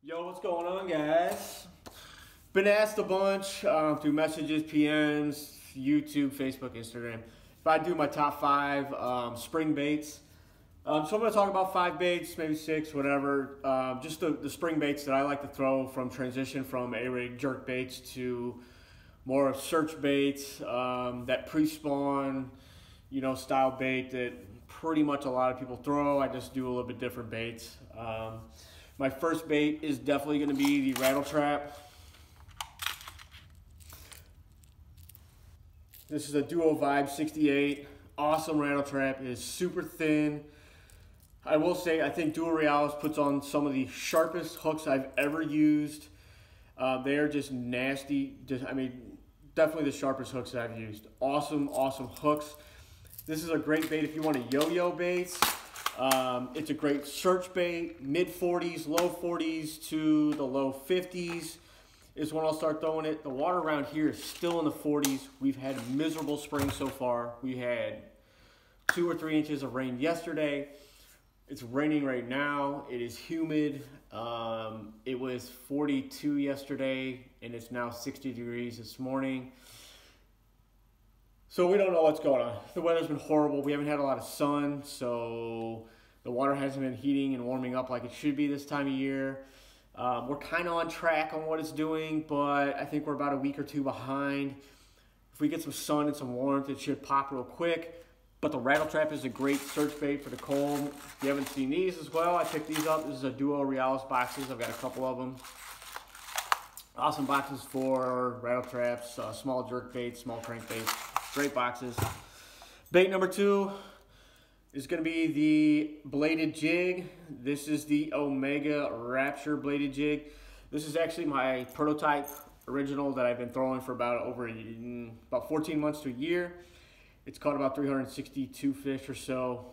Yo, what's going on, guys? Been asked a bunch through messages, PMs, YouTube, Facebook, Instagram, if I do my top 5 spring baits. So I'm going to talk about 5 baits, maybe 6, whatever. Just the spring baits that I like to throw from transition from A-rig jerk baits to more search baits, that pre-spawn, style bait that pretty much a lot of people throw. I just do a little bit different baits. My first bait is definitely going to be the Rattle Trap. This is a Duo Vibe 68. Awesome rattle trap. It is super thin. I will say, I think Duo Realis puts on some of the sharpest hooks I've ever used. They are just nasty. Definitely the sharpest hooks that I've used. Awesome, awesome hooks. This is a great bait if you want to yo-yo baits. It's a great search bait, mid 40s, low 40s to the low 50s is when I'll start throwing it. The water around here is still in the 40s. We've had a miserable spring so far. We had 2 or 3 inches of rain yesterday. It's raining right now. It is humid. It was 42 yesterday and it's now 60 degrees this morning. So we don't know what's going on. The weather's been horrible. We haven't had a lot of sun, so the water hasn't been heating and warming up like it should be this time of year. We're kind of on track on what it's doing, but I think we're about a week or 2 behind. If we get some sun and some warmth, it should pop real quick. But the Rattle Trap is a great search bait for the cold. If you haven't seen these as well, I picked these up. This is a Duo Realis boxes. I've got a couple of them. Awesome boxes for rattle traps, small jerk baits, small crank baits. Great boxes. Bait number 2 is going to be the bladed jig. This is the Omega Rapture bladed jig. This is actually my prototype original that I've been throwing for about 14 months to a year. It's caught about 362 fish or so.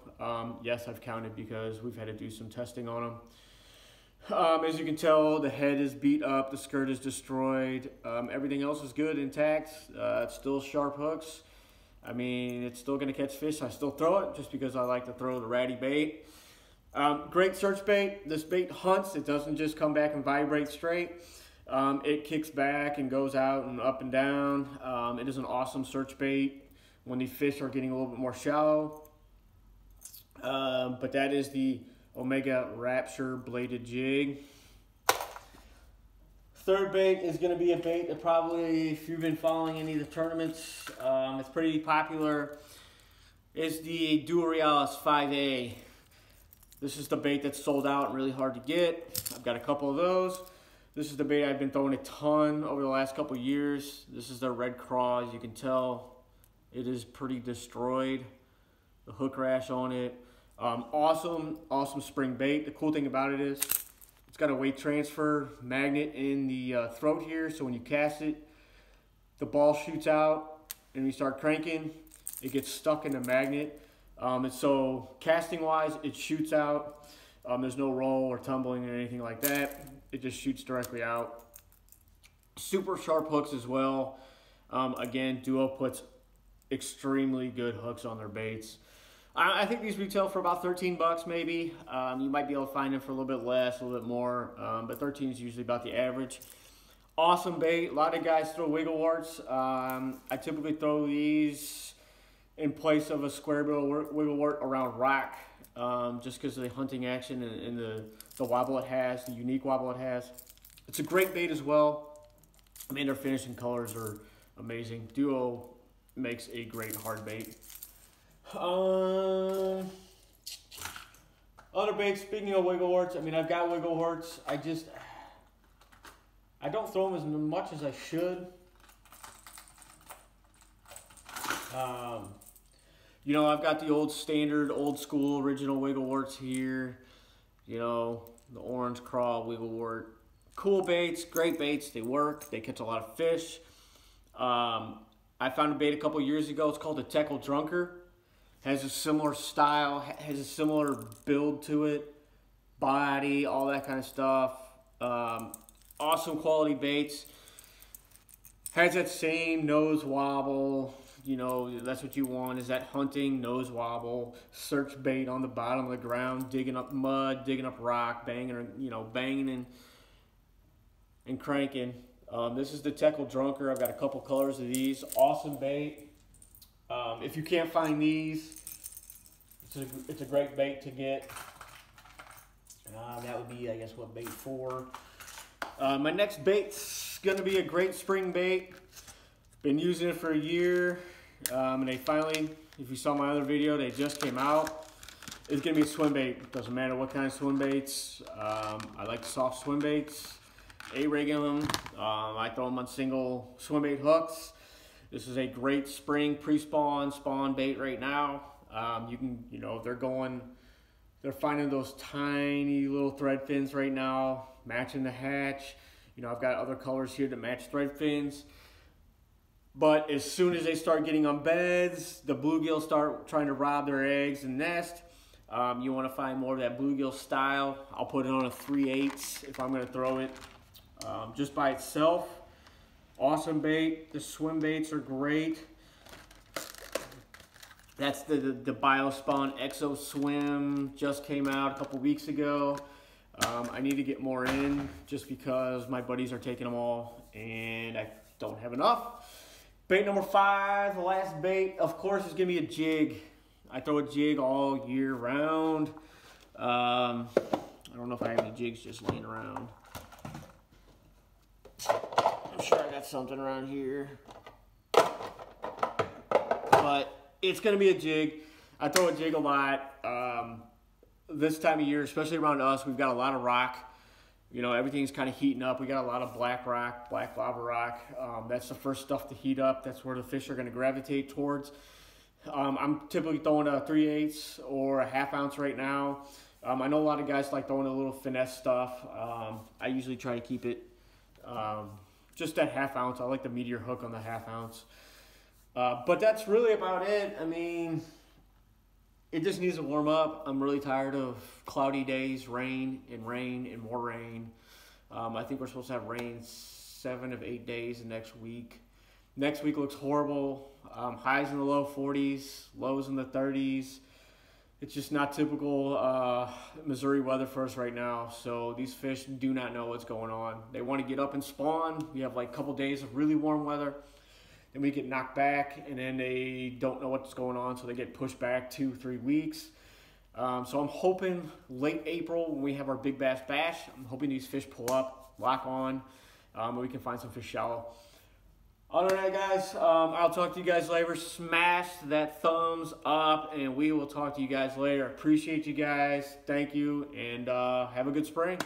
Yes, I've counted because we've had to do some testing on them. As you can tell, the head is beat up, the skirt is destroyed. Everything else is good, intact. It's still sharp hooks. It's still going to catch fish. I still throw it just because I like to throw the ratty bait. Great search bait. This bait hunts. It doesn't just come back and vibrate straight. It kicks back and goes out and up and down. It is an awesome search bait when the fish are getting a little bit more shallow. But that is the Omega Rapture bladed jig. Third bait is going to be a bait that probably, if you've been following any of the tournaments, it's pretty popular. It's the Duo Realis 5A. This is the bait that's sold out and really hard to get. I've got a couple of those. This is the bait I've been throwing a ton over the last couple of years. This is the red craw. As you can tell, it is pretty destroyed. The hook rash on it. Awesome spring bait. The cool thing about it is it's got a weight transfer magnet in the throat here, so when you cast it, the ball shoots out, and when you start cranking, it gets stuck in the magnet. And so casting wise, it shoots out. There's no roll or tumbling or anything like that. It just shoots directly out. Super sharp hooks as well. Again, Duo puts extremely good hooks on their baits. I think these retail for about 13 bucks maybe. You might be able to find them for a little bit less, a little bit more, but 13 is usually about the average. Awesome bait. A lot of guys throw wiggle warts. I typically throw these in place of a square bill wiggle wart around rock, just because of the hunting action and the wobble it has, the unique wobble it has. It's a great bait as well. Their finishing colors are amazing. Duo makes a great hard bait. Other baits, speaking of wiggle warts, I've got wiggle warts. I don't throw them as much as I should. I've got the old standard, old school, original wiggle warts here. The orange craw wiggle wart. Cool baits, great baits. They work. They catch a lot of fish. I found a bait a couple years ago. It's called the Tekel Drunker. Has a similar style, has a similar build to it, body, all that kind of stuff. Awesome quality baits. Has that same nose wobble. That's what you want, is that hunting nose wobble, search bait on the bottom of the ground, digging up mud, digging up rock, banging and and cranking. This is the Tekel Drunker. I've got a couple colors of these. Awesome bait. If you can't find these, it's a great bait to get. That would be, I guess, what, bait 4. My next bait's gonna be a great spring bait. Been using it for a year, and they finally, if you saw my other video, they just came out. It's gonna be a swim bait. Doesn't matter what kind of swim baits. I like soft swim baits. A-rigging them. I throw them on single swim bait hooks. This is a great spring pre-spawn spawn bait right now. They're finding those tiny little thread fins right now, matching the hatch. I've got other colors here to match thread fins. But as soon as they start getting on beds, the bluegills start trying to rob their eggs and nest. You want to find more of that bluegill style. I'll put it on a 3/8 if I'm going to throw it just by itself. Awesome bait. The swim baits are great. That's the Biospawn ExoSwim, just came out a couple weeks ago. I need to get more in just because my buddies are taking them all and I don't have enough. Bait number 5, the last bait, of course, is gonna be a jig. I throw a jig all year round. I don't know if I have any jigs just laying around. I'm sure I got something around here. But it's gonna be a jig. I throw a jig a lot. This time of year, especially around us, we've got a lot of rock. Everything's kind of heating up. We got a lot of black rock, black lava rock. That's the first stuff to heat up. That's where the fish are gonna gravitate towards. I'm typically throwing a 3/8 or a 1/2 ounce right now. I know a lot of guys like throwing a little finesse stuff. I usually try to keep it just that 1/2 ounce. I like the meteor hook on the 1/2 ounce. But that's really about it. I mean, it just needs to warm up. I'm really tired of cloudy days, rain and more rain. I think we're supposed to have rain 7 of 8 days next week. Next week looks horrible. Highs in the low 40s, lows in the 30s. It's just not typical Missouri weather for us right now. So these fish do not know what's going on. They want to get up and spawn. We have like a couple days of really warm weather. Then we get knocked back, and then they don't know what's going on, so they get pushed back 2-3 weeks. So I'm hoping late April, when we have our big bass bash, I'm hoping these fish pull up, lock on, and we can find some fish shallow. Other than that, guys, I'll talk to you guys later. Smash that thumbs up, and we will talk to you guys later. Appreciate you guys. Thank you, and have a good spring.